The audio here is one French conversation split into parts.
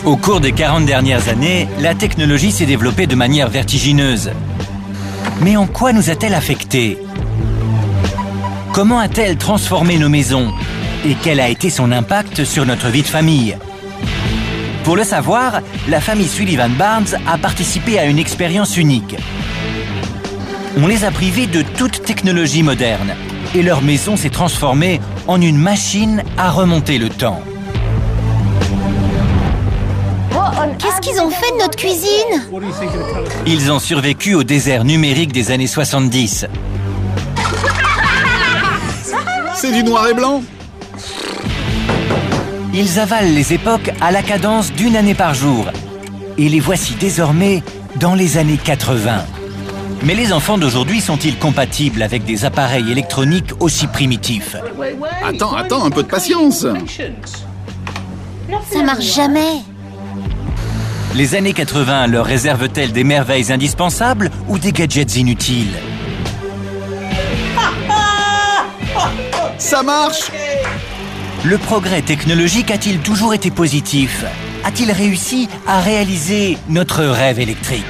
Au cours des 40 dernières années, la technologie s'est développée de manière vertigineuse. Mais en quoi nous a-t-elle affectés? Comment a-t-elle transformé nos maisons? Et quel a été son impact sur notre vie de famille? Pour le savoir, la famille Sullivan Barnes a participé à une expérience unique. On les a privés de toute technologie moderne et leur maison s'est transformée en une machine à remonter le temps. Qu'est-ce qu'ils ont fait de notre cuisine? Ils ont survécu au désert numérique des années 70. C'est du noir et blanc. Ils avalent les époques à la cadence d'une année par jour. Et les voici désormais dans les années 80. Mais les enfants d'aujourd'hui sont-ils compatibles avec des appareils électroniques aussi primitifs? Attends, un peu de patience. Ça marche jamais. Les années 80 leur réservent-elles des merveilles indispensables ou des gadgets inutiles? Ça marche! Le progrès technologique a-t-il toujours été positif? A-t-il réussi à réaliser notre rêve électrique?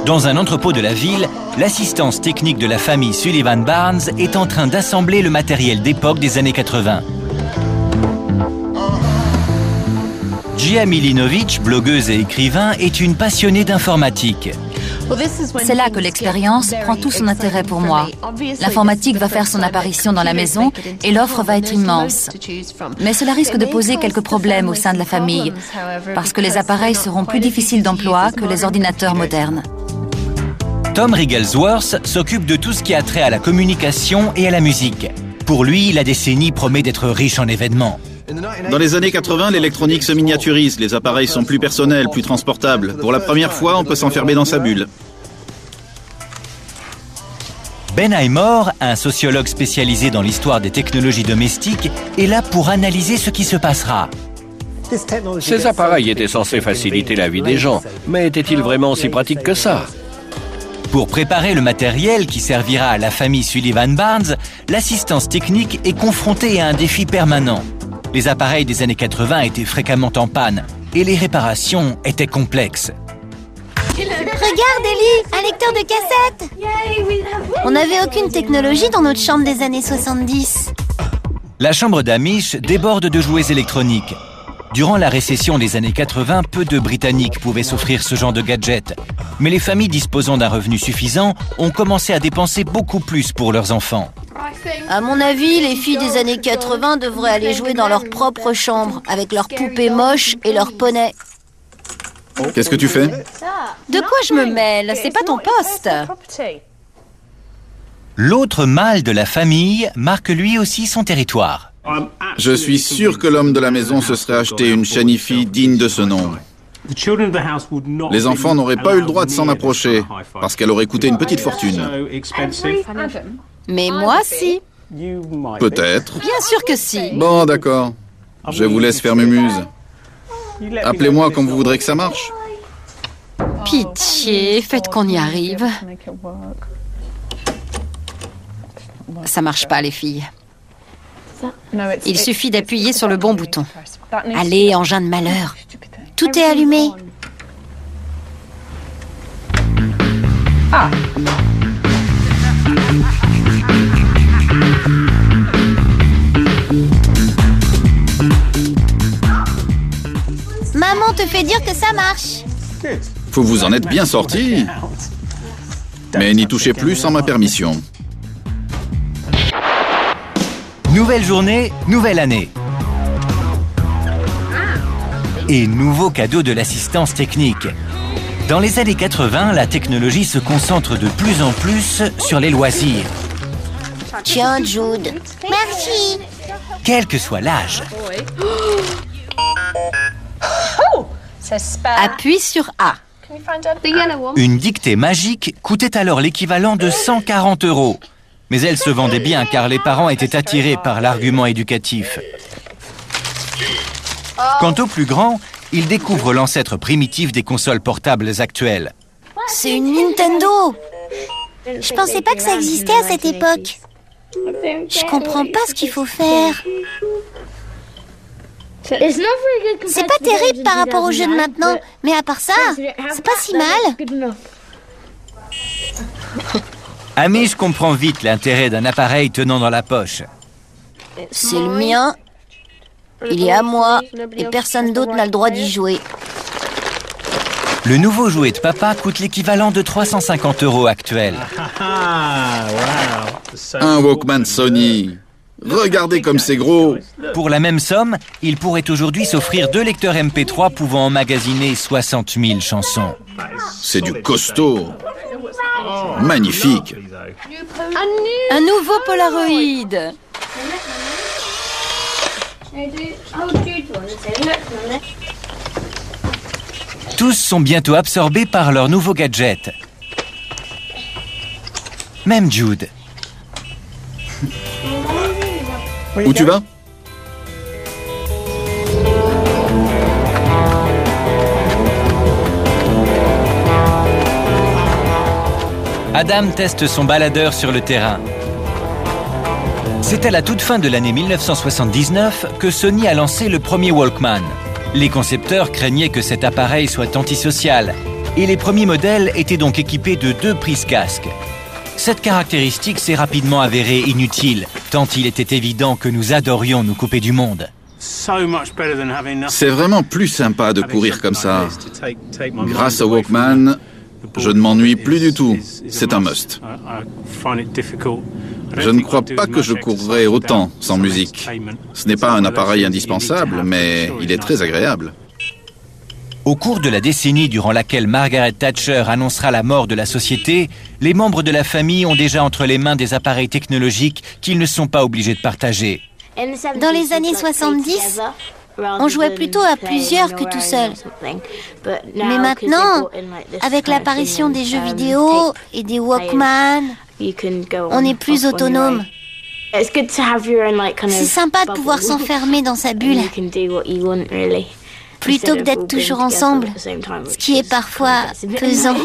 Dans un entrepôt de la ville, l'assistance technique de la famille Sullivan Barnes est en train d'assembler le matériel d'époque des années 80. Gia Milinovic, blogueuse et écrivain, est une passionnée d'informatique. C'est là que l'expérience prend tout son intérêt pour moi. L'informatique va faire son apparition dans la maison et l'offre va être immense. Mais cela risque de poser quelques problèmes au sein de la famille, parce que les appareils seront plus difficiles d'emploi que les ordinateurs modernes. Tom Rigglesworth s'occupe de tout ce qui a trait à la communication et à la musique. Pour lui, la décennie promet d'être riche en événements. Dans les années 80, l'électronique se miniaturise, les appareils sont plus personnels, plus transportables. Pour la première fois, on peut s'enfermer dans sa bulle. Ben Highmore, un sociologue spécialisé dans l'histoire des technologies domestiques, est là pour analyser ce qui se passera. Ces appareils étaient censés faciliter la vie des gens, mais étaient-ils vraiment si pratiques que ça? Pour préparer le matériel qui servira à la famille Sullivan Barnes, l'assistance technique est confrontée à un défi permanent. Les appareils des années 80 étaient fréquemment en panne et les réparations étaient complexes. Regarde, Ellie, un lecteur de cassette. On n'avait aucune technologie dans notre chambre des années 70. La chambre d'Amish déborde de jouets électroniques. Durant la récession des années 80, peu de Britanniques pouvaient s'offrir ce genre de gadget. Mais les familles disposant d'un revenu suffisant ont commencé à dépenser beaucoup plus pour leurs enfants. À mon avis, les filles des années 80 devraient aller jouer dans leur propre chambre, avec leurs poupées moches et leurs poneys. Qu'est-ce que tu fais? De quoi je me mêle? C'est pas ton poste. L'autre mâle de la famille marque lui aussi son territoire. Je suis sûr que l'homme de la maison se serait acheté une chanifi digne de ce nom. Les enfants n'auraient pas eu le droit de s'en approcher, parce qu'elle aurait coûté une petite fortune. Mais moi, si. Peut-être. Bien sûr que si. Bon, d'accord. Je vous laisse faire mumuse. Appelez-moi quand vous voudrez que ça marche. Pitié, faites qu'on y arrive. Ça marche pas, les filles. Il suffit d'appuyer sur le bon bouton. Allez, engin de malheur. Tout est allumé. Maman te fait dire que ça marche. Faut vous en être bien sorti. Mais n'y touchez plus sans ma permission. Nouvelle journée, nouvelle année. Et nouveau cadeau de l'assistance technique. Dans les années 80, la technologie se concentre de plus en plus sur les loisirs. Tiens, Jude. Merci. Quel que soit l'âge. Appuie sur A. Une dictée magique coûtait alors l'équivalent de 140 €. Mais elle se vendait bien car les parents étaient attirés par l'argument éducatif. Quant aux plus grands, ils découvrent l'ancêtre primitif des consoles portables actuelles. C'est une Nintendo. Je pensais pas que ça existait à cette époque. Je comprends pas ce qu'il faut faire. C'est pas terrible par rapport aux jeux de maintenant, mais à part ça, c'est pas si mal. Amish comprend vite l'intérêt d'un appareil tenant dans la poche. C'est le mien. Il est à moi et personne d'autre n'a le droit d'y jouer. Le nouveau jouet de papa coûte l'équivalent de 350 € actuels. Un Walkman Sony. Regardez comme c'est gros. Pour la même somme, il pourrait aujourd'hui s'offrir 2 lecteurs MP3 pouvant emmagasiner 60 000 chansons. C'est du costaud. Magnifique. Un nouveau Polaroid. Tous sont bientôt absorbés par leur nouveau gadget. Même Jude. Où tu vas ? Adam teste son baladeur sur le terrain. C'est à la toute fin de l'année 1979 que Sony a lancé le premier Walkman. Les concepteurs craignaient que cet appareil soit antisocial et les premiers modèles étaient donc équipés de 2 prises casque. Cette caractéristique s'est rapidement avérée inutile, tant il était évident que nous adorions nous couper du monde. C'est vraiment plus sympa de courir comme ça. Grâce au Walkman, je ne m'ennuie plus du tout. C'est un must. Je ne crois pas que je courrais autant sans musique. Ce n'est pas un appareil indispensable, mais il est très agréable. Au cours de la décennie durant laquelle Margaret Thatcher annoncera la mort de la société, les membres de la famille ont déjà entre les mains des appareils technologiques qu'ils ne sont pas obligés de partager. Dans les années 70, on jouait plutôt à plusieurs que tout seul. Mais maintenant, avec l'apparition des jeux vidéo et des Walkman, on est plus autonome. C'est sympa de pouvoir s'enfermer dans sa bulle, plutôt que d'être toujours ensemble, ce qui est parfois pesant.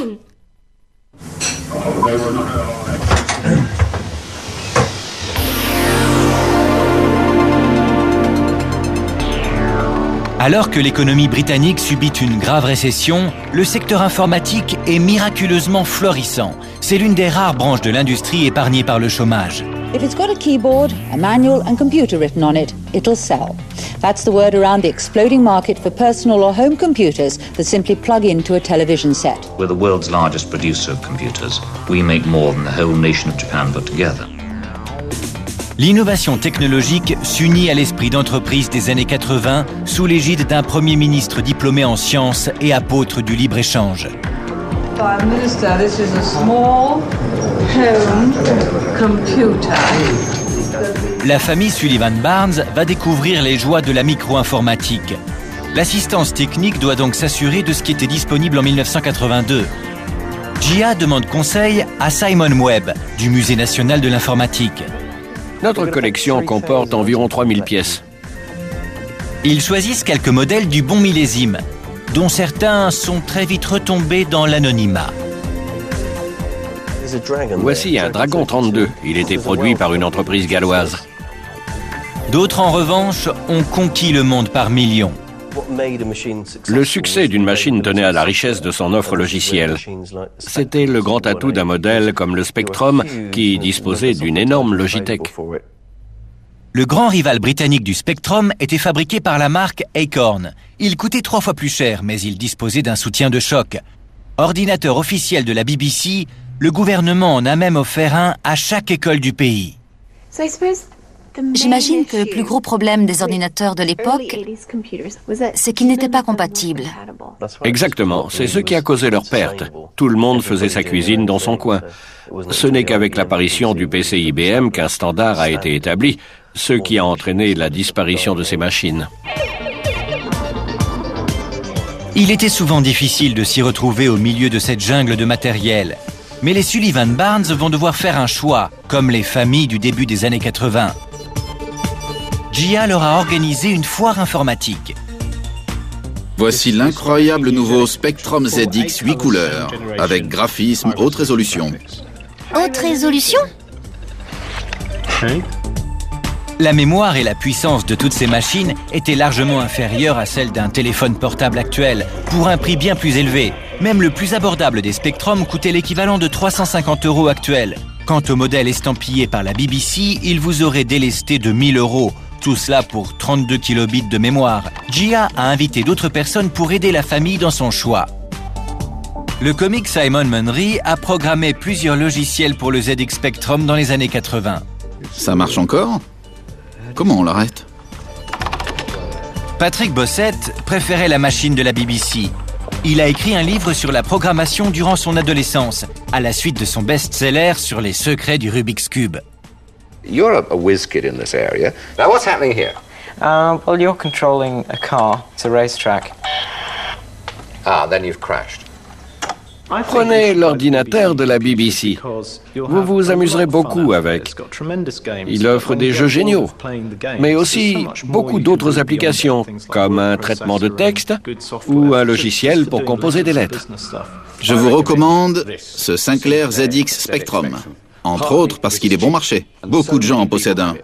Alors que l'économie britannique subit une grave récession, le secteur informatique est miraculeusement florissant. C'est l'une des rares branches de l'industrie épargnées par le chômage. If it's got a keyboard, a manual and computer written on it, it'll sell. That's the word around the exploding market for personal or home computers that simply plug into a television set. We're the world's largest producer of computers. We make more than the whole nation of Japan put together. L'innovation technologique s'unit à l'esprit d'entreprise des années 80 sous l'égide d'un Premier ministre diplômé en sciences et apôtre du libre-échange. Prime Minister, this is a small home computer. La famille Sullivan Barnes va découvrir les joies de la micro-informatique. L'assistance technique doit donc s'assurer de ce qui était disponible en 1982. Gia demande conseil à Simon Webb, du Musée national de l'informatique. Notre collection comporte environ 3000 pièces. Ils choisissent quelques modèles du bon millésime, dont certains sont très vite retombés dans l'anonymat. Voici un Dragon 32. Il était produit par une entreprise galloise. D'autres, en revanche, ont conquis le monde par millions. Le succès d'une machine tenait à la richesse de son offre logicielle. C'était le grand atout d'un modèle comme le Spectrum qui disposait d'une énorme Logitech. Le grand rival britannique du Spectrum était fabriqué par la marque Acorn. Il coûtait 3 fois plus cher, mais il disposait d'un soutien de choc. Ordinateur officiel de la BBC, le gouvernement en a même offert un à chaque école du pays. J'imagine que le plus gros problème des ordinateurs de l'époque, c'est qu'ils n'étaient pas compatibles. Exactement, c'est ce qui a causé leur perte. Tout le monde faisait sa cuisine dans son coin. Ce n'est qu'avec l'apparition du PC IBM qu'un standard a été établi, ce qui a entraîné la disparition de ces machines. Il était souvent difficile de s'y retrouver au milieu de cette jungle de matériel. Mais les Sullivan Barnes vont devoir faire un choix, comme les familles du début des années 80. Gia leur a organisé une foire informatique. Voici l'incroyable nouveau Spectrum ZX 8 couleurs, avec graphisme haute résolution. Haute résolution? La mémoire et la puissance de toutes ces machines étaient largement inférieures à celles d'un téléphone portable actuel, pour un prix bien plus élevé. Même le plus abordable des Spectrum coûtait l'équivalent de 350 € actuels. Quant au modèle estampillé par la BBC, il vous aurait délesté de 1000 €. Tout cela pour 32 kilobits de mémoire. Gia a invité d'autres personnes pour aider la famille dans son choix. Le comique Simon Munry a programmé plusieurs logiciels pour le ZX Spectrum dans les années 80. Ça marche encore? Comment on l'arrête? Patrick Bossett préférait la machine de la BBC. Il a écrit un livre sur la programmation durant son adolescence, à la suite de son best-seller sur les secrets du Rubik's Cube. You're a whiz kid in this area. Now what's happening here? Well, you're controlling a car. It's a racetrack. Then you've crashed. Prenez l'ordinateur de la BBC. Vous vous amuserez beaucoup avec. Il offre des jeux géniaux, mais aussi beaucoup d'autres applications, comme un traitement de texte ou un logiciel pour composer des lettres. Je vous recommande ce Sinclair ZX Spectrum, entre autres parce qu'il est bon marché. Beaucoup de gens en possèdent un,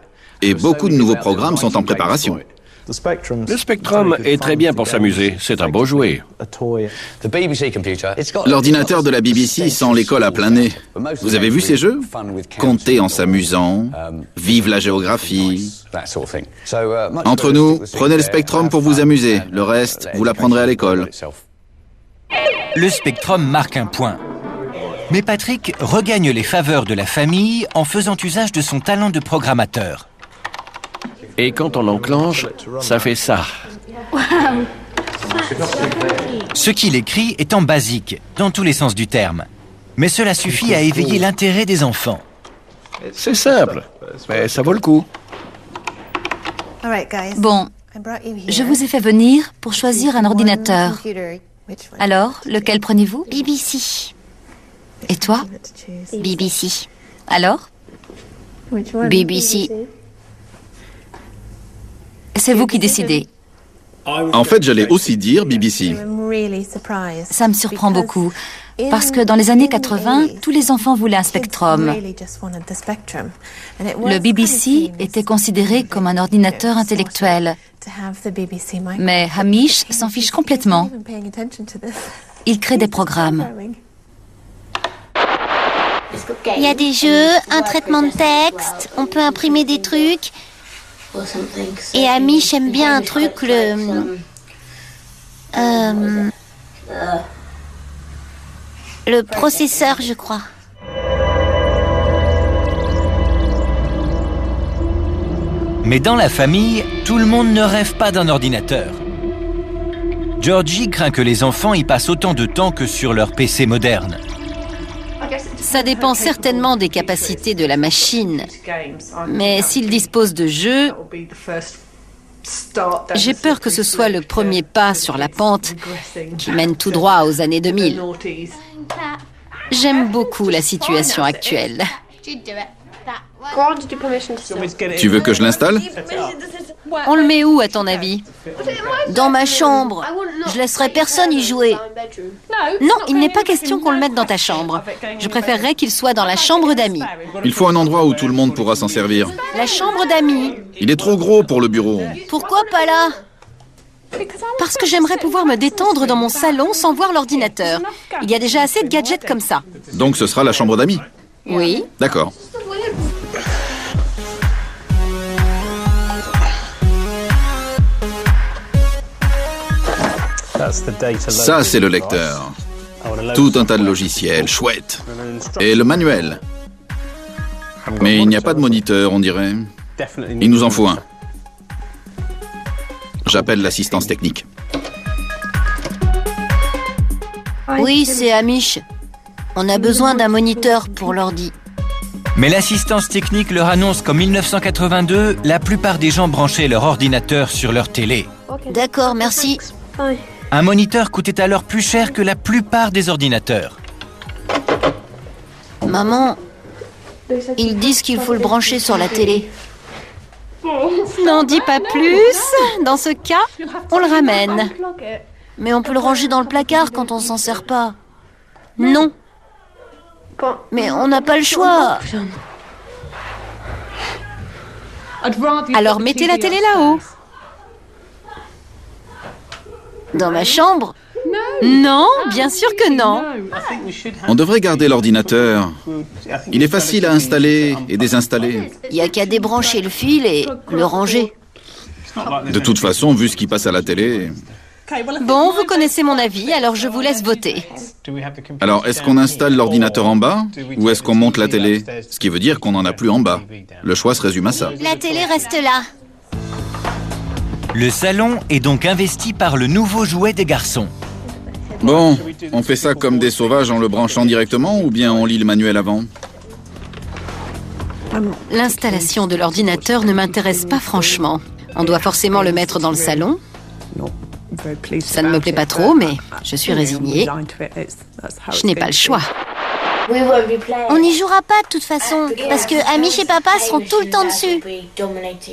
et beaucoup de nouveaux programmes sont en préparation. Le Spectrum est très bien pour s'amuser, c'est un beau jouet. L'ordinateur de la BBC sent l'école à plein nez. Vous avez vu ces jeux? Compter en s'amusant, vive la géographie. Entre nous, prenez le Spectrum pour vous amuser, le reste, vous l'apprendrez à l'école. Le Spectrum marque un point. Mais Patrick regagne les faveurs de la famille en faisant usage de son talent de programmateur. Et quand on enclenche, ça fait ça. Ce qu'il écrit est en basique, dans tous les sens du terme. Mais cela suffit à éveiller l'intérêt des enfants. C'est simple, mais ça vaut le coup. Bon, je vous ai fait venir pour choisir un ordinateur. Alors, lequel prenez-vous? BBC. Et toi? BBC. Alors? BBC. C'est vous qui décidez. En fait, j'allais aussi dire BBC. Ça me surprend beaucoup, parce que dans les années 80, tous les enfants voulaient un Spectrum. Le BBC était considéré comme un ordinateur intellectuel. Mais Hamish s'en fiche complètement. Il crée des programmes. Il y a des jeux, un traitement de texte, on peut imprimer des trucs. Et Hamish aime bien un truc, le processeur, je crois. Mais dans la famille, tout le monde ne rêve pas d'un ordinateur. Georgie craint que les enfants y passent autant de temps que sur leur PC moderne. Ça dépend certainement des capacités de la machine. Mais s'il dispose de jeux, j'ai peur que ce soit le premier pas sur la pente qui mène tout droit aux années 2000. J'aime beaucoup la situation actuelle. Tu veux que je l'installe? On le met où, à ton avis? Dans ma chambre. Je laisserai personne y jouer. Non, il n'est pas question qu'on le mette dans ta chambre. Je préférerais qu'il soit dans la chambre d'amis. Il faut un endroit où tout le monde pourra s'en servir. La chambre d'amis. Il est trop gros pour le bureau. Pourquoi pas là? Parce que j'aimerais pouvoir me détendre dans mon salon sans voir l'ordinateur. Il y a déjà assez de gadgets comme ça. Donc ce sera la chambre d'amis? Oui. D'accord. Ça, c'est le lecteur. Tout un tas de logiciels, chouette. Et le manuel. Mais il n'y a pas de moniteur, on dirait. Il nous en faut un. J'appelle l'assistance technique. Oui, c'est Hamish. On a besoin d'un moniteur pour l'ordi. Mais l'assistance technique leur annonce qu'en 1982, la plupart des gens branchaient leur ordinateur sur leur télé. D'accord, merci. Un moniteur coûtait alors plus cher que la plupart des ordinateurs. Maman, ils disent qu'il faut le brancher sur la télé. N'en dis pas plus. Dans ce cas, on le ramène. Mais on peut le ranger dans le placard quand on s'en sert pas. Non. Mais on n'a pas le choix. Alors mettez la télé là-haut. Dans ma chambre? Non, bien sûr que non. On devrait garder l'ordinateur. Il est facile à installer et désinstaller. Il n'y a qu'à débrancher le fil et le ranger. De toute façon, vu ce qui passe à la télé... Bon, vous connaissez mon avis, alors je vous laisse voter. Alors, est-ce qu'on installe l'ordinateur en bas ou est-ce qu'on monte la télé? Ce qui veut dire qu'on n'en a plus en bas. Le choix se résume à ça. La télé reste là. Le salon est donc investi par le nouveau jouet des garçons. Bon, on fait ça comme des sauvages en le branchant directement ou bien on lit le manuel avant? L'installation de l'ordinateur ne m'intéresse pas franchement. On doit forcément le mettre dans le salon. Ça ne me plaît pas trop, mais je suis résignée. Je n'ai pas le choix. On n'y jouera pas de toute façon, parce que Amish et Papa seront tout le temps dessus.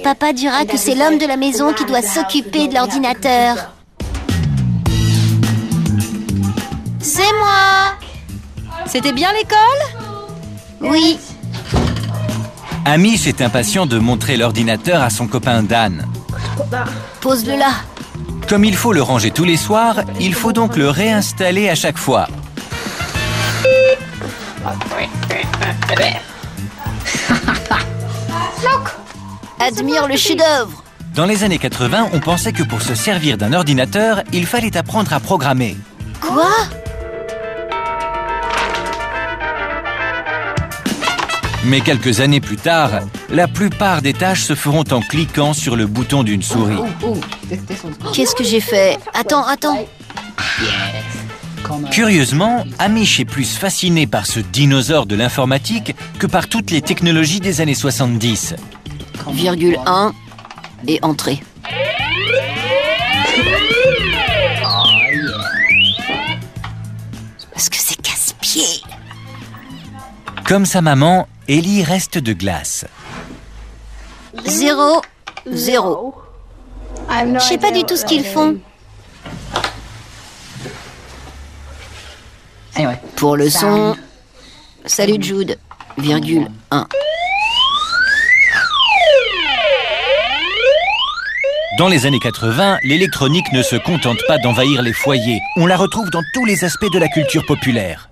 Papa dira que c'est l'homme de la maison qui doit s'occuper de l'ordinateur. C'est moi! C'était bien l'école? Oui. Amish est impatient de montrer l'ordinateur à son copain Dan. Pose-le là. Comme il faut le ranger tous les soirs, il faut donc le réinstaller à chaque fois. Admire le chef-d'œuvre. Dans les années 80, on pensait que pour se servir d'un ordinateur, il fallait apprendre à programmer. Quoi? Mais quelques années plus tard, la plupart des tâches se feront en cliquant sur le bouton d'une souris. Qu'est-ce que j'ai fait? Attends. Curieusement, Amish est plus fasciné par ce dinosaure de l'informatique que par toutes les technologies des années 70. Virgule 1 et entrée. Parce que c'est casse-pied. Comme sa maman, Ellie reste de glace. 0, 0. Je sais pas du tout ce qu'ils font. Pour le son, salut Jude, virgule 1. Dans les années 80, l'électronique ne se contente pas d'envahir les foyers. On la retrouve dans tous les aspects de la culture populaire.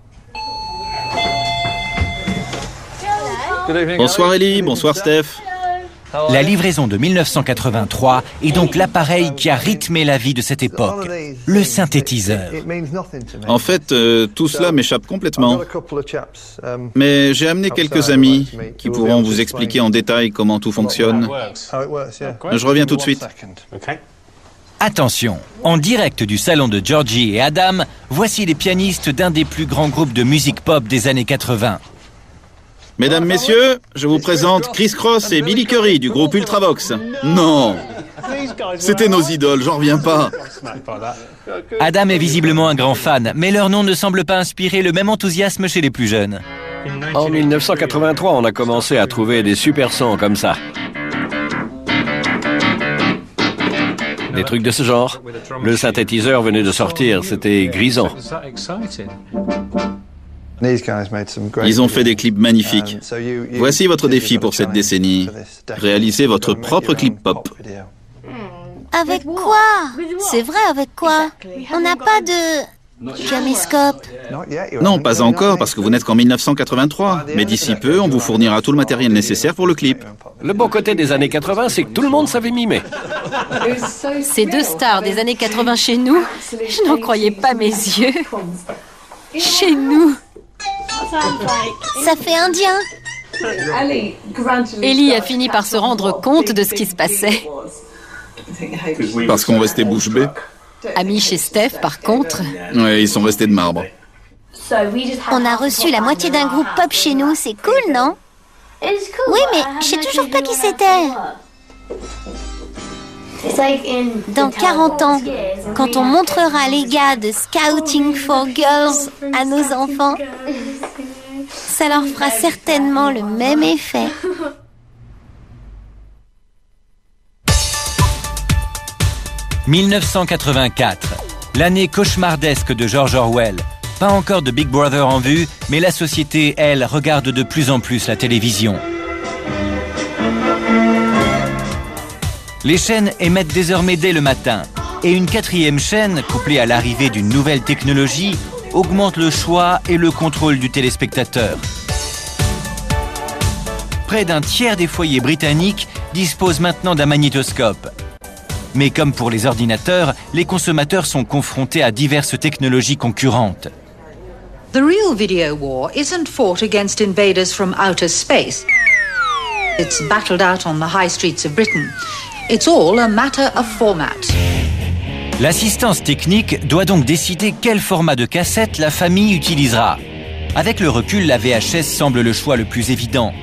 Bonsoir Ellie, bonsoir Steph. La livraison de 1983 est donc l'appareil qui a rythmé la vie de cette époque, le synthétiseur. En fait, tout cela m'échappe complètement. Mais j'ai amené quelques amis qui pourront vous expliquer en détail comment tout fonctionne. Je reviens tout de suite. Attention, en direct du salon de Georgie et Adam, voici les pianistes d'un des plus grands groupes de musique pop des années 80. Mesdames, messieurs, je vous présente Chris Cross et Billy Currie du groupe Ultravox. Non, c'était nos idoles, j'en reviens pas. Adam est visiblement un grand fan, mais leur nom ne semble pas inspirer le même enthousiasme chez les plus jeunes. En 1983, on a commencé à trouver des super sons comme ça. Des trucs de ce genre. Le synthétiseur venait de sortir, c'était grisant. Ils ont fait des clips magnifiques. Voici votre défi pour cette décennie. Réalisez votre propre clip pop. Avec quoi? C'est vrai, avec quoi? On n'a pas de caméscope. Non, pas encore, parce que vous n'êtes qu'en 1983. Mais d'ici peu, on vous fournira tout le matériel nécessaire pour le clip. Le bon côté des années 80, c'est que tout le monde savait mimer. Ces deux stars des années 80 chez nous, je n'en croyais pas mes yeux. Chez nous. Ça fait indien. Ellie a fini par se rendre compte de ce qui se passait. Parce qu'on restait bouche bée. Amish et Steph, par contre... Ouais, ils sont restés de marbre. On a reçu la moitié d'un groupe pop chez nous, c'est cool, non? Oui, mais je sais toujours pas qui c'était. Dans 40 ans, quand on montrera les gars de Scouting for Girls à nos enfants, ça leur fera certainement le même effet. « 1984, l'année cauchemardesque de George Orwell. Pas encore de Big Brother en vue, mais la société, elle, regarde de plus en plus la télévision. Les chaînes émettent désormais dès le matin. Et une quatrième chaîne, couplée à l'arrivée d'une nouvelle technologie, augmente le choix et le contrôle du téléspectateur. Près d'un tiers des foyers britanniques disposent maintenant d'un magnétoscope. Mais comme pour les ordinateurs, les consommateurs sont confrontés à diverses technologies concurrentes. The real video war isn't fought against invaders from outer space. It's battled out on the high streets of Britain. It's all a matter of format. L'assistance technique doit donc décider quel format de cassette la famille utilisera. Avec le recul, la VHS semble le choix le plus évident.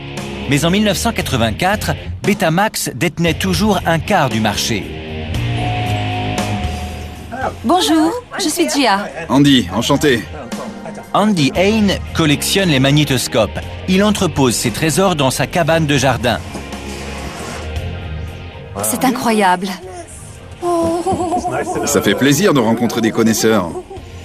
Mais en 1984, Betamax détenait toujours un quart du marché. Bonjour, je suis Gia. Andy, enchanté. Andy Hain collectionne les magnétoscopes. Il entrepose ses trésors dans sa cabane de jardin. C'est incroyable. Ça fait plaisir de rencontrer des connaisseurs.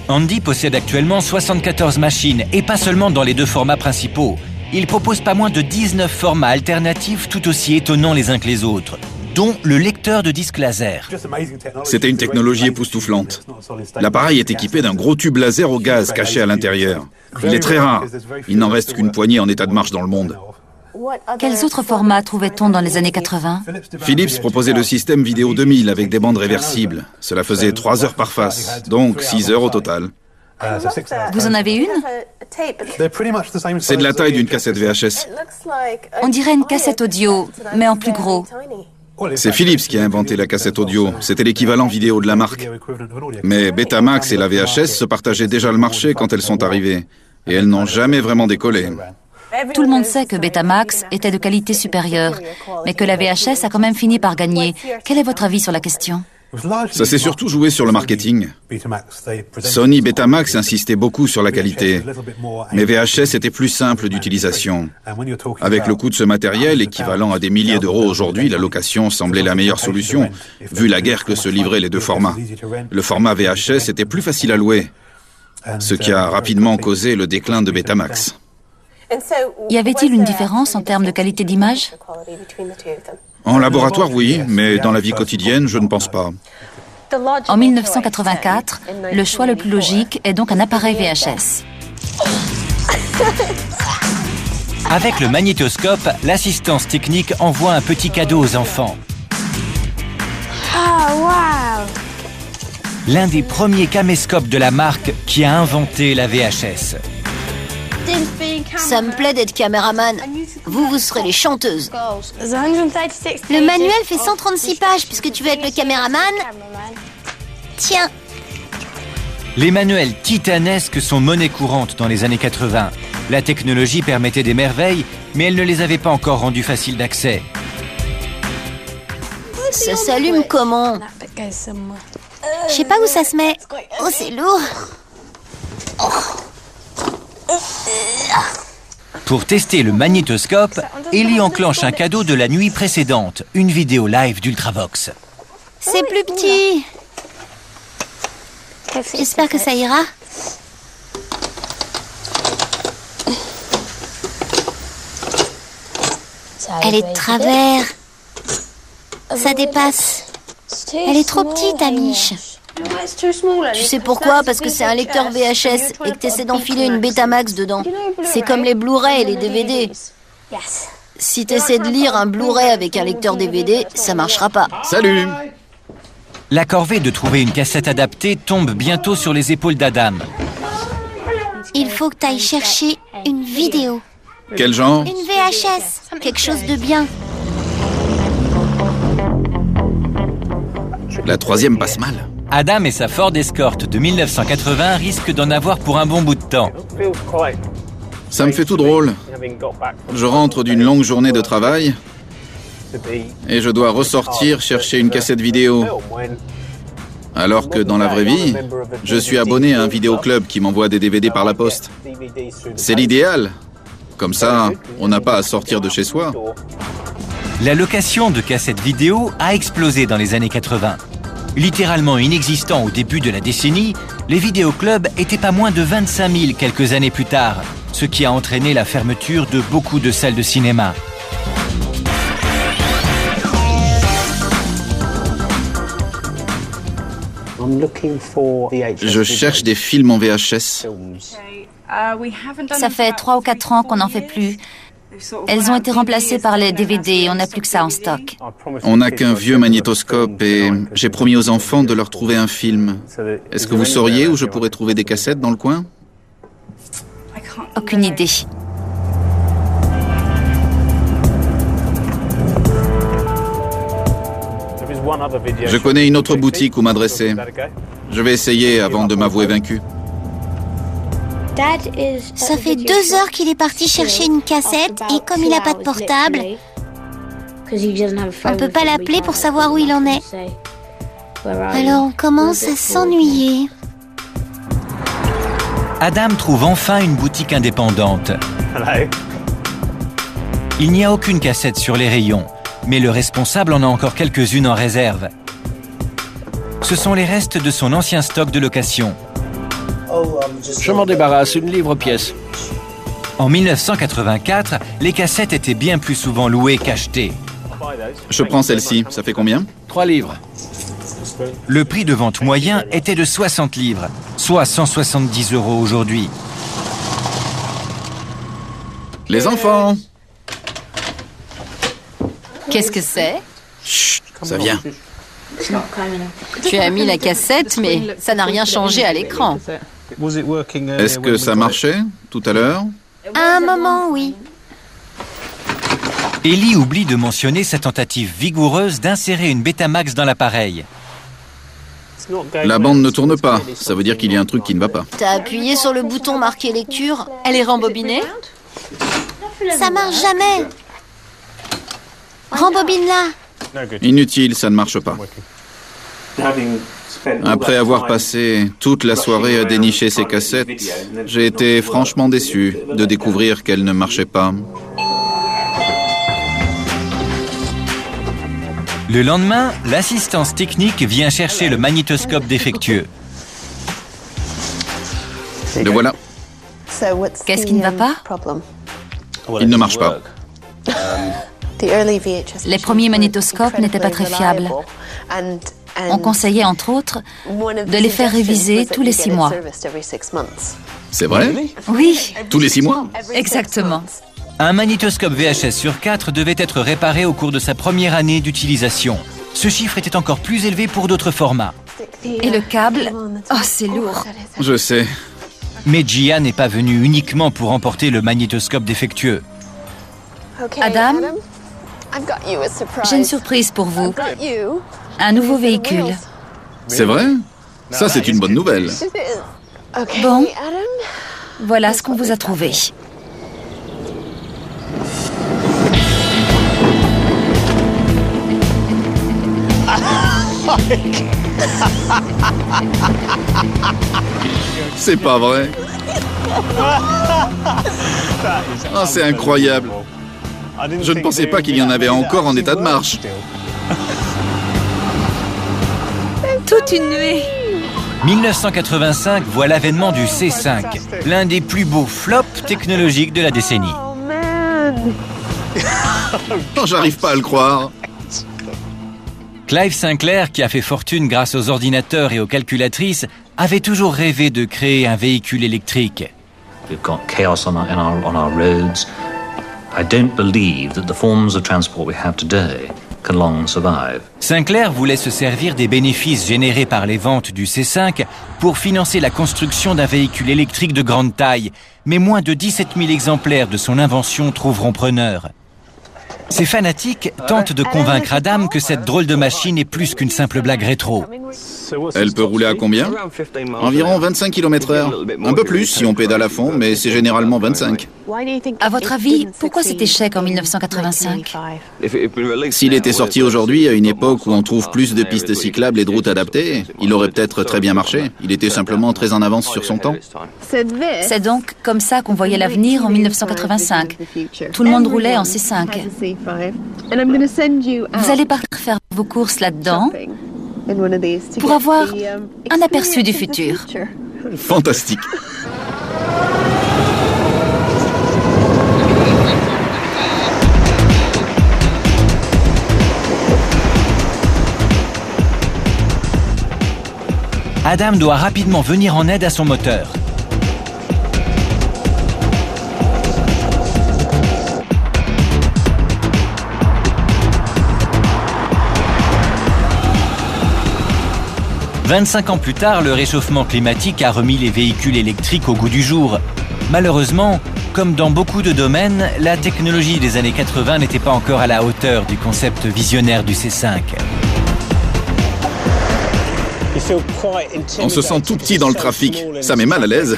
Andy possède actuellement 74 machines, et pas seulement dans les deux formats principaux. Il propose pas moins de 19 formats alternatifs tout aussi étonnants les uns que les autres, dont le lecteur de disques laser. C'était une technologie époustouflante. L'appareil est équipé d'un gros tube laser au gaz caché à l'intérieur. Il est très rare. Il n'en reste qu'une poignée en état de marche dans le monde. Quels autres formats trouvait-on dans les années 80 ? Philips proposait le système vidéo 2000 avec des bandes réversibles. Cela faisait 3 heures par face, donc 6 heures au total. Vous en avez une ? C'est de la taille d'une cassette VHS. On dirait une cassette audio, mais en plus gros. C'est Philips qui a inventé la cassette audio. C'était l'équivalent vidéo de la marque. Mais Betamax et la VHS se partageaient déjà le marché quand elles sont arrivées. Et elles n'ont jamais vraiment décollé. Tout le monde sait que Betamax était de qualité supérieure, mais que la VHS a quand même fini par gagner. Quel est votre avis sur la question ? Ça s'est surtout joué sur le marketing. Sony Betamax insistait beaucoup sur la qualité, mais VHS était plus simple d'utilisation. Avec le coût de ce matériel, équivalent à des milliers d'euros aujourd'hui, la location semblait la meilleure solution, vu la guerre que se livraient les deux formats. Le format VHS était plus facile à louer, ce qui a rapidement causé le déclin de Betamax. Y avait-il une différence en termes de qualité d'image ? En laboratoire, oui, mais dans la vie quotidienne, je ne pense pas. En 1984, le choix le plus logique est donc un appareil VHS. Avec le magnétoscope, l'assistance technique envoie un petit cadeau aux enfants. Oh, wow! L'un des premiers caméscopes de la marque qui a inventé la VHS. Ça me plaît d'être caméraman. Vous serez les chanteuses. Le manuel fait 136 pages puisque tu veux être le caméraman. Tiens. Les manuels titanesques sont monnaie courante dans les années 80. La technologie permettait des merveilles, mais elle ne les avait pas encore rendues faciles d'accès. Ça s'allume comment ? Je sais pas où ça se met. Oh, c'est lourd. Pour tester le magnétoscope, Ellie enclenche un cadeau de la nuit précédente, une vidéo live d'Ultravox. C'est plus petit. J'espère que ça ira. Elle est de travers. Ça dépasse. Elle est trop petite, Amish. Tu sais pourquoi ? Parce que c'est un lecteur VHS et que tu essaies d'enfiler une Betamax dedans. C'est comme les Blu-ray et les DVD. Si tu essaies de lire un Blu-ray avec un lecteur DVD, ça marchera pas. Salut! La corvée de trouver une cassette adaptée tombe bientôt sur les épaules d'Adam. Il faut que tu ailles chercher une vidéo. Quel genre? Une VHS. Quelque chose de bien. La troisième passe mal. Adam et sa Ford Escort de 1980 risquent d'en avoir pour un bon bout de temps. Ça me fait tout drôle. Je rentre d'une longue journée de travail et je dois ressortir chercher une cassette vidéo. Alors que dans la vraie vie, je suis abonné à un vidéoclub qui m'envoie des DVD par la poste. C'est l'idéal. Comme ça, on n'a pas à sortir de chez soi. La location de cassettes vidéo a explosé dans les années 80. Littéralement inexistant au début de la décennie, les vidéoclubs étaient pas moins de 25 000 quelques années plus tard, ce qui a entraîné la fermeture de beaucoup de salles de cinéma. Je cherche des films en VHS. Ça fait 3 ou 4 ans qu'on n'en fait plus. Elles ont été remplacées par les DVD, on n'a plus que ça en stock. On n'a qu'un vieux magnétoscope et j'ai promis aux enfants de leur trouver un film. Est-ce que vous sauriez où je pourrais trouver des cassettes dans le coin? Aucune idée. Je connais une autre boutique où m'adresser. Je vais essayer avant de m'avouer vaincu. Ça fait 2 heures qu'il est parti chercher une cassette et comme il n'a pas de portable, on ne peut pas l'appeler pour savoir où il en est. Alors on commence à s'ennuyer. Adam trouve enfin une boutique indépendante. Il n'y a aucune cassette sur les rayons, mais le responsable en a encore quelques-unes en réserve. Ce sont les restes de son ancien stock de location. Je m'en débarrasse, une livre pièce. En 1984, les cassettes étaient bien plus souvent louées qu'achetées. Je prends celle-ci, ça fait combien? 3 livres. Le prix de vente moyen était de 60 livres, soit 170 € aujourd'hui. Les enfants! Qu'est-ce que c'est? Chut, ça vient. Tu as mis la cassette, mais ça n'a rien changé à l'écran. Est-ce que ça marchait tout à l'heure? À un moment, oui. Ellie oublie de mentionner sa tentative vigoureuse d'insérer une Betamax dans l'appareil. La bande ne tourne pas, ça veut dire qu'il y a un truc qui ne va pas. T'as appuyé sur le bouton marqué lecture. Elle est rembobinée? Ça marche jamais. Rembobine-la. Inutile, ça ne marche pas. Après avoir passé toute la soirée à dénicher ces cassettes, j'ai été franchement déçu de découvrir qu'elles ne marchaient pas. Le lendemain, l'assistance technique vient chercher le magnétoscope défectueux. Le voilà. Qu'est-ce qui ne va pas? Il ne marche pas. Les premiers magnétoscopes n'étaient pas très fiables. On conseillait, entre autres, de les faire réviser tous les 6 mois. C'est vrai? Oui. Tous les 6 mois? Exactement. Un magnétoscope VHS sur 4 devait être réparé au cours de sa première année d'utilisation. Ce chiffre était encore plus élevé pour d'autres formats. Et le câble? Oh, c'est lourd. Je sais. Mais Gia n'est pas venue uniquement pour emporter le magnétoscope défectueux. Adam, j'ai une surprise pour vous. Un nouveau véhicule. C'est vrai? Ça, c'est une bonne nouvelle. Bon, voilà ce qu'on vous a trouvé. C'est pas vrai. Ah, c'est incroyable. Je ne pensais pas qu'il y en avait encore en état de marche. Toute une nuée. 1985 voit l'avènement du C5, l'un des plus beaux flops technologiques de la décennie. Oh, j'arrive pas à le croire. Clive Sinclair, qui a fait fortune grâce aux ordinateurs et aux calculatrices, avait toujours rêvé de créer un véhicule électrique. We've got chaos on our roads. I don't believe that the forms of transport we have today can long survive. Sinclair voulait se servir des bénéfices générés par les ventes du C5 pour financer la construction d'un véhicule électrique de grande taille, mais moins de 17 000 exemplaires de son invention trouveront preneur. Ces fanatiques tentent de convaincre Adam que cette drôle de machine est plus qu'une simple blague rétro. Elle peut rouler à combien? Environ 25 km/h. Un peu plus si on pédale à fond, mais c'est généralement 25. À votre avis, pourquoi cet échec en 1985? S'il était sorti aujourd'hui, à une époque où on trouve plus de pistes cyclables et de routes adaptées, il aurait peut-être très bien marché. Il était simplement très en avance sur son temps. C'est donc comme ça qu'on voyait l'avenir en 1985. Tout le monde roulait en C5. Vous allez partir faire vos courses là-dedans pour avoir un aperçu du futur. Fantastique. Adam doit rapidement venir en aide à son moteur. « 25 ans plus tard, le réchauffement climatique a remis les véhicules électriques au goût du jour. Malheureusement, comme dans beaucoup de domaines, la technologie des années 80 n'était pas encore à la hauteur du concept visionnaire du C5. On se sent tout petit dans le trafic. Ça met mal à l'aise.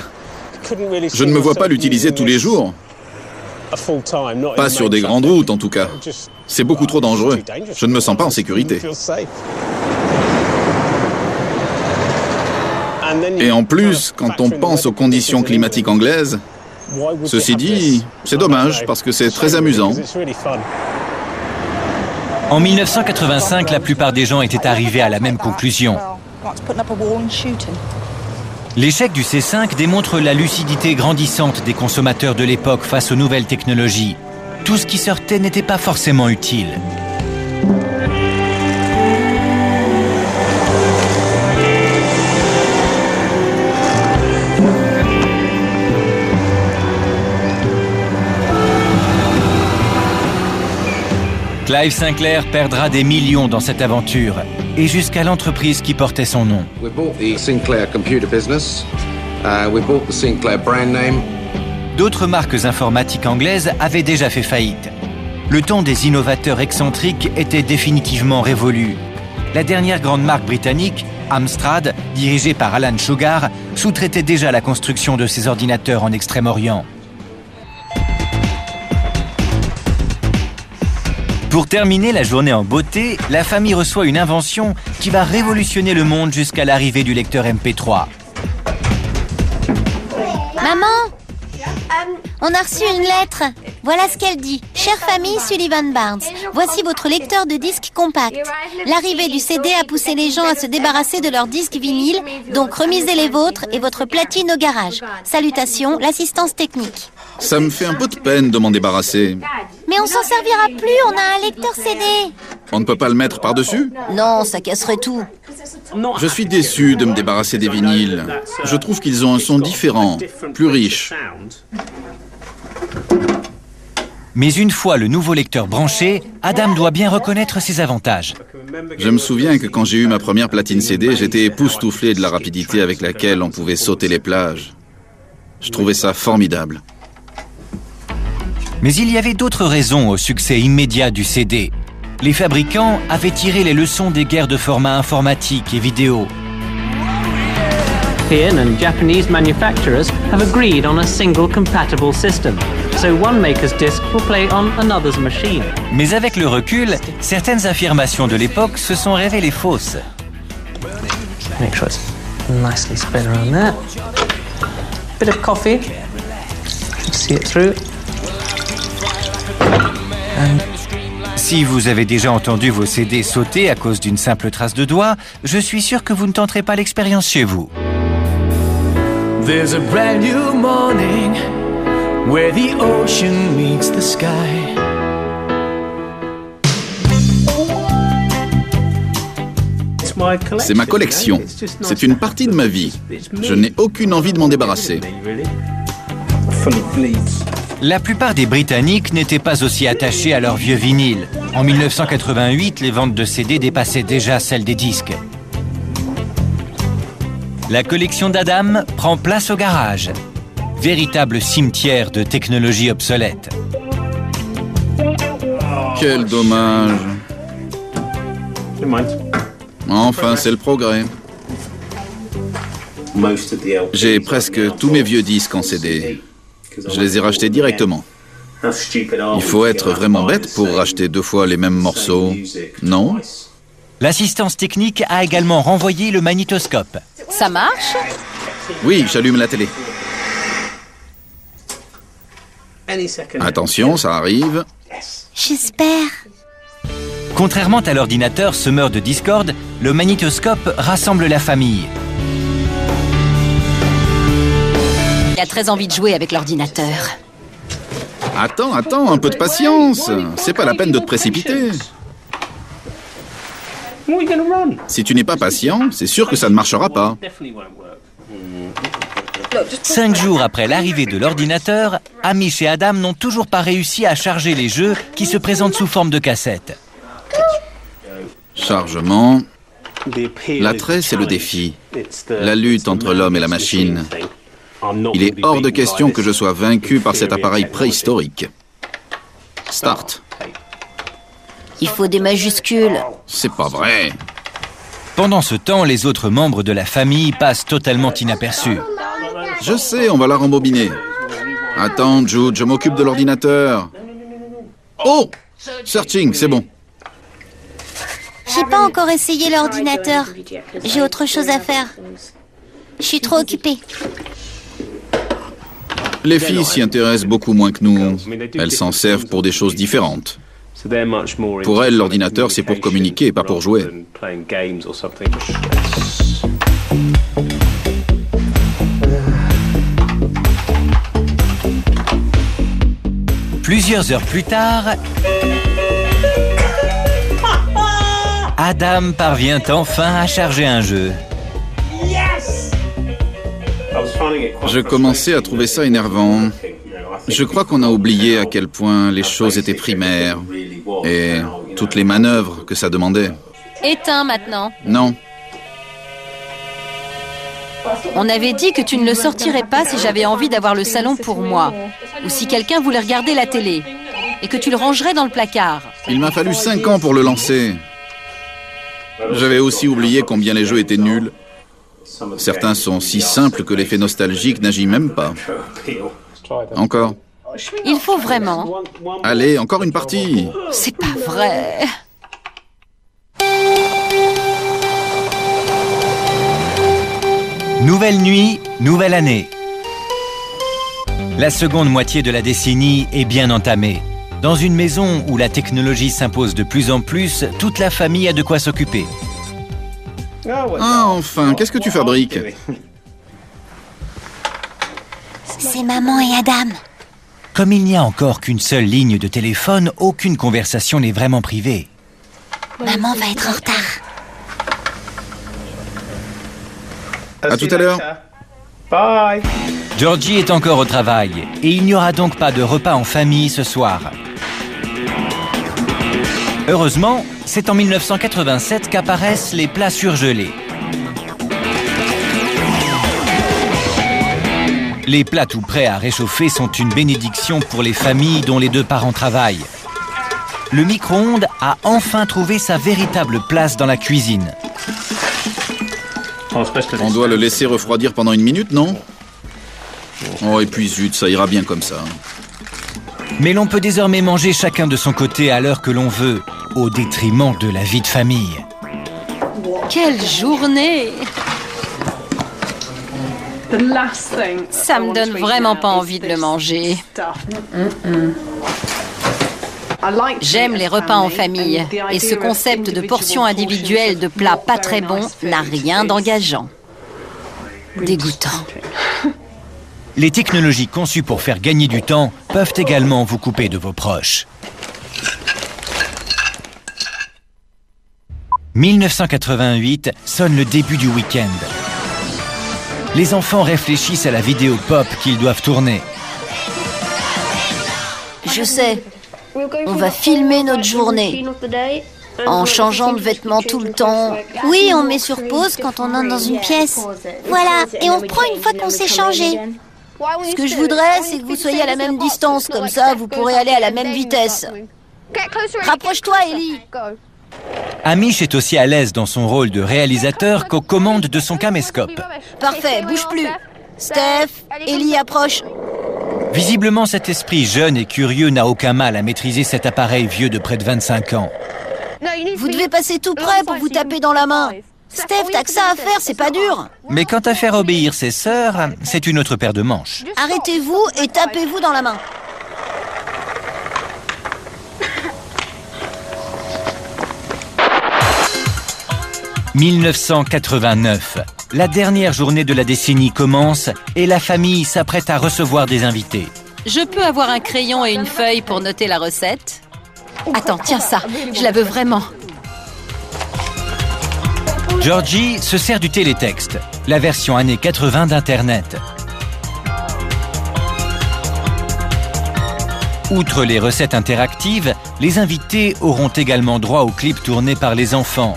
Je ne me vois pas l'utiliser tous les jours. Pas sur des grandes routes, en tout cas. C'est beaucoup trop dangereux. Je ne me sens pas en sécurité. Et en plus, quand on pense aux conditions climatiques anglaises, ceci dit, c'est dommage parce que c'est très amusant. En 1985, la plupart des gens étaient arrivés à la même conclusion. L'échec du C5 démontre la lucidité grandissante des consommateurs de l'époque face aux nouvelles technologies. Tout ce qui sortait n'était pas forcément utile. Clive Sinclair perdra des millions dans cette aventure, et jusqu'à l'entreprise qui portait son nom. D'autres marques informatiques anglaises avaient déjà fait faillite. Le temps des innovateurs excentriques était définitivement révolu. La dernière grande marque britannique, Amstrad, dirigée par Alan Sugar, sous-traitait déjà la construction de ses ordinateurs en Extrême-Orient. Pour terminer la journée en beauté, la famille reçoit une invention qui va révolutionner le monde jusqu'à l'arrivée du lecteur MP3. Maman, on a reçu une lettre. Voilà ce qu'elle dit. Chère famille Sullivan Barnes, voici votre lecteur de disques compact. L'arrivée du CD a poussé les gens à se débarrasser de leurs disques vinyles, donc remisez les vôtres et votre platine au garage. Salutations, l'assistance technique. Ça me fait un peu de peine de m'en débarrasser. Mais on s'en servira plus, on a un lecteur CD. On ne peut pas le mettre par-dessus? Non, ça casserait tout. Je suis déçu de me débarrasser des vinyles. Je trouve qu'ils ont un son différent, plus riche. Mais une fois le nouveau lecteur branché, Adam doit bien reconnaître ses avantages. Je me souviens que quand j'ai eu ma première platine CD, j'étais époustouflé de la rapidité avec laquelle on pouvait sauter les plages. Je trouvais ça formidable. Mais il y avait d'autres raisons au succès immédiat du CD. Les fabricants avaient tiré les leçons des guerres de format informatique et vidéo. European and Japanese manufacturers have agreed on a single compatible system, so one maker's disc will play on another's machine. Mais avec le recul, certaines affirmations de l'époque se sont révélées fausses. Make sure it's nicely spread around there. Bit of coffee. See it through. Si vous avez déjà entendu vos CD sauter à cause d'une simple trace de doigt, je suis sûr que vous ne tenterez pas l'expérience chez vous. There's a brand new morning where the ocean meets the sky. C'est ma collection. C'est une partie de ma vie. Je n'ai aucune envie de m'en débarrasser. La plupart des Britanniques n'étaient pas aussi attachés à leurs vieux vinyles. En 1988, les ventes de CD dépassaient déjà celles des disques. La collection d'Adam prend place au garage. Véritable cimetière de technologies obsolètes. Quel dommage. Enfin, c'est le progrès. J'ai presque tous mes vieux disques en CD. Je les ai rachetés directement. Il faut être vraiment bête pour racheter 2 fois les mêmes morceaux, non? L'assistance technique a également renvoyé le magnétoscope. Ça marche? Oui, j'allume la télé. Attention, ça arrive. J'espère. Contrairement à l'ordinateur semeur de discorde, le magnétoscope rassemble la famille. Il a très envie de jouer avec l'ordinateur. Attends, un peu de patience. C'est pas la peine de te précipiter. Si tu n'es pas patient, c'est sûr que ça ne marchera pas. 5 jours après l'arrivée de l'ordinateur, Amish et Adam n'ont toujours pas réussi à charger les jeux qui se présentent sous forme de cassettes. Chargement. L'attrait, c'est le défi. La lutte entre l'homme et la machine. Il est hors de question que je sois vaincu par cet appareil préhistorique. Start. Il faut des majuscules. C'est pas vrai. Pendant ce temps, les autres membres de la famille passent totalement inaperçus. Je sais, on va la rembobiner. Attends, Jude, je m'occupe de l'ordinateur. Oh! Searching, c'est bon. J'ai pas encore essayé l'ordinateur. J'ai autre chose à faire. Je suis trop occupée. Les filles s'y intéressent beaucoup moins que nous. Elles s'en servent pour des choses différentes. Pour elles, l'ordinateur, c'est pour communiquer, pas pour jouer. Plusieurs heures plus tard, Adam parvient enfin à charger un jeu. Je commençais à trouver ça énervant. Je crois qu'on a oublié à quel point les choses étaient primaires et toutes les manœuvres que ça demandait. Éteins maintenant. Non. On avait dit que tu ne le sortirais pas si j'avais envie d'avoir le salon pour moi, ou si quelqu'un voulait regarder la télé, et que tu le rangerais dans le placard. Il m'a fallu 5 ans pour le lancer. J'avais aussi oublié combien les jeux étaient nuls. Certains sont si simples que l'effet nostalgique n'agit même pas. Encore. Il faut vraiment. Allez, encore une partie. C'est pas vrai. Nouvelle nuit, nouvelle année. La seconde moitié de la décennie est bien entamée. Dans une maison où la technologie s'impose de plus en plus, toute la famille a de quoi s'occuper. Ah, enfin, qu'est-ce que tu fabriques? C'est maman et Adam. Comme il n'y a encore qu'une seule ligne de téléphone, aucune conversation n'est vraiment privée. Maman va être en retard. À tout à l'heure. Bye. Georgie est encore au travail et il n'y aura donc pas de repas en famille ce soir. Heureusement, c'est en 1987 qu'apparaissent les plats surgelés. Les plats tout prêts à réchauffer sont une bénédiction pour les familles dont les 2 parents travaillent. Le micro-ondes a enfin trouvé sa véritable place dans la cuisine. On doit le laisser refroidir pendant 1 minute, non? Oh, et puis zut, ça ira bien comme ça. Mais l'on peut désormais manger chacun de son côté à l'heure que l'on veut, au détriment de la vie de famille. Quelle journée! Ça me donne vraiment pas envie de le manger. J'aime les repas en famille et ce concept de portions individuelles de plats pas très bons n'a rien d'engageant. Dégoûtant. Les technologies conçues pour faire gagner du temps peuvent également vous couper de vos proches. 1988 sonne le début du week-end. Les enfants réfléchissent à la vidéo pop qu'ils doivent tourner. Je sais. On va filmer notre journée. En changeant de vêtements tout le temps. Oui, on met sur pause quand on entre dans une pièce. Voilà, et on reprend une fois qu'on s'est changé. Ce que je voudrais, c'est que vous soyez à la même distance. Comme ça, vous pourrez aller à la même vitesse. Rapproche-toi, Ellie. Amish est aussi à l'aise dans son rôle de réalisateur qu'aux commandes de son caméscope. Parfait, bouge plus. Steph, Ellie, approche. Visiblement, cet esprit jeune et curieux n'a aucun mal à maîtriser cet appareil vieux de près de 25 ans. Vous devez passer tout près pour vous taper dans la main. Steph, t'as que ça à faire, c'est pas dur. Mais quant à faire obéir ses sœurs, c'est une autre paire de manches. Arrêtez-vous et tapez-vous dans la main. « 1989. La dernière journée de la décennie commence et la famille s'apprête à recevoir des invités. Je peux avoir un crayon et une feuille pour noter la recette? Attends, tiens ça, je la veux vraiment. Georgie se sert du télétexte, la version années 80 d'Internet. Outre les recettes interactives, les invités auront également droit aux clips tournés par les enfants.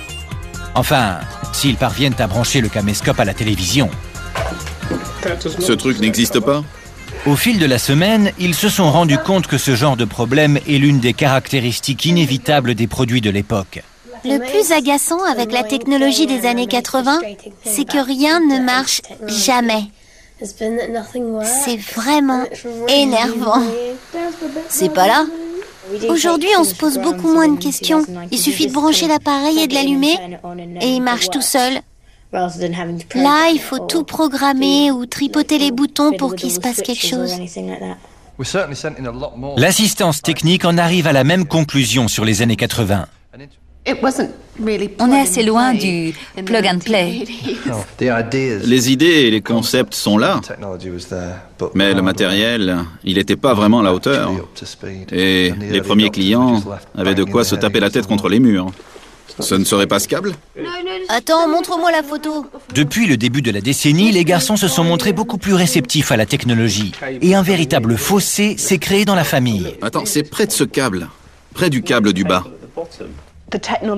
Enfin, s'ils parviennent à brancher le caméscope à la télévision. Ce truc n'existe pas? Au fil de la semaine, ils se sont rendus compte que ce genre de problème est l'une des caractéristiques inévitables des produits de l'époque. Le plus agaçant avec la technologie des années 80, c'est que rien ne marche jamais. C'est vraiment énervant. C'est pas là? Aujourd'hui, on se pose beaucoup moins de questions. Il suffit de brancher l'appareil et de l'allumer, et il marche tout seul. Là, il faut tout programmer ou tripoter les boutons pour qu'il se passe quelque chose. L'assistance technique en arrive à la même conclusion sur les années 80. On est assez loin du plug and play. Les idées et les concepts sont là, mais le matériel, il n'était pas vraiment à la hauteur. Et les premiers clients avaient de quoi se taper la tête contre les murs. Ce ne serait pas ce câble? Attends, montre-moi la photo. Depuis le début de la décennie, les garçons se sont montrés beaucoup plus réceptifs à la technologie. Et un véritable fossé s'est créé dans la famille. Attends, c'est près de ce câble, près du câble du bas.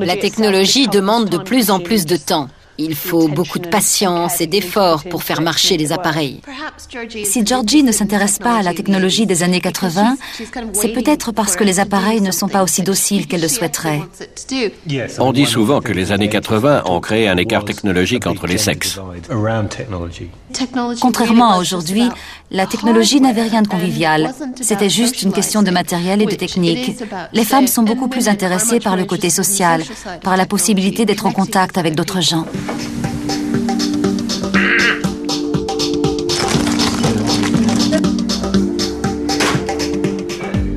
La technologie demande de plus en plus de temps. Il faut beaucoup de patience et d'efforts pour faire marcher les appareils. Si Georgie ne s'intéresse pas à la technologie des années 80, c'est peut-être parce que les appareils ne sont pas aussi dociles qu'elle le souhaiterait. On dit souvent que les années 80 ont créé un écart technologique entre les sexes. Contrairement à aujourd'hui, la technologie n'avait rien de convivial. C'était juste une question de matériel et de technique. Les femmes sont beaucoup plus intéressées par le côté social, par la possibilité d'être en contact avec d'autres gens.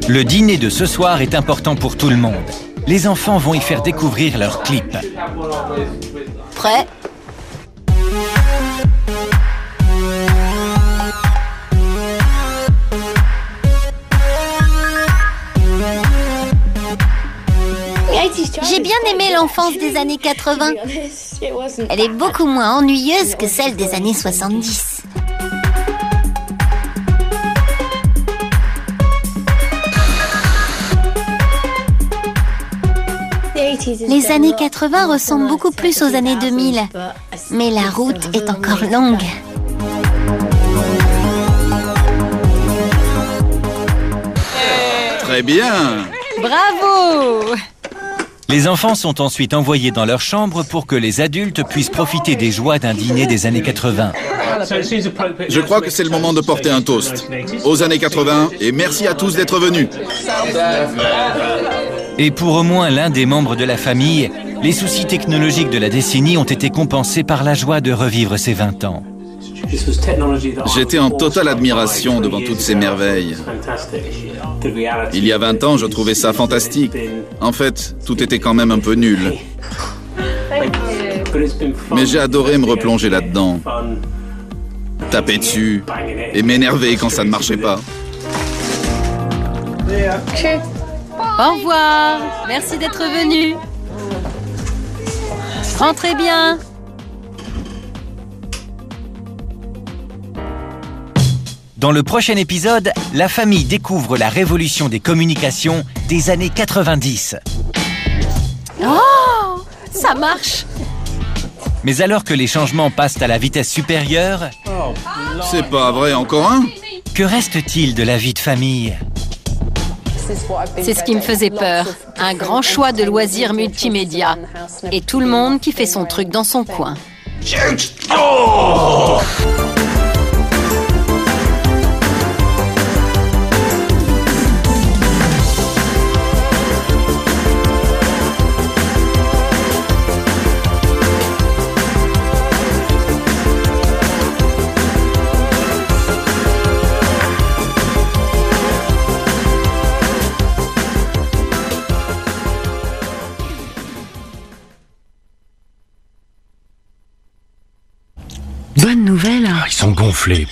Le dîner de ce soir est important pour tout le monde. Les enfants vont y faire découvrir leurs clips. Prêt? J'ai bien aimé l'enfance des années 80. Elle est beaucoup moins ennuyeuse que celle des années 70. Les années 80 ressemblent beaucoup plus aux années 2000, mais la route est encore longue. Très bien! Bravo! Les enfants sont ensuite envoyés dans leur chambre pour que les adultes puissent profiter des joies d'un dîner des années 80. Je crois que c'est le moment de porter un toast aux années 80 et merci à tous d'être venus. Et pour au moins l'un des membres de la famille, les soucis technologiques de la décennie ont été compensés par la joie de revivre ses 20 ans. J'étais en totale admiration devant toutes ces merveilles. Il y a 20 ans, je trouvais ça fantastique. En fait, tout était quand même un peu nul. Mais j'ai adoré me replonger là-dedans. Taper dessus et m'énerver quand ça ne marchait pas. Au revoir. Merci d'être venu. Rentrez bien. Dans le prochain épisode, la famille découvre la révolution des communications des années 90. Oh, ça marche. Mais alors que les changements passent à la vitesse supérieure... C'est pas vrai, encore un? Que reste-t-il de la vie de famille? C'est ce qui me faisait peur. Un grand choix de loisirs multimédia. Et tout le monde qui fait son truc dans son coin. Bonne nouvelle. Ils sont gonflés.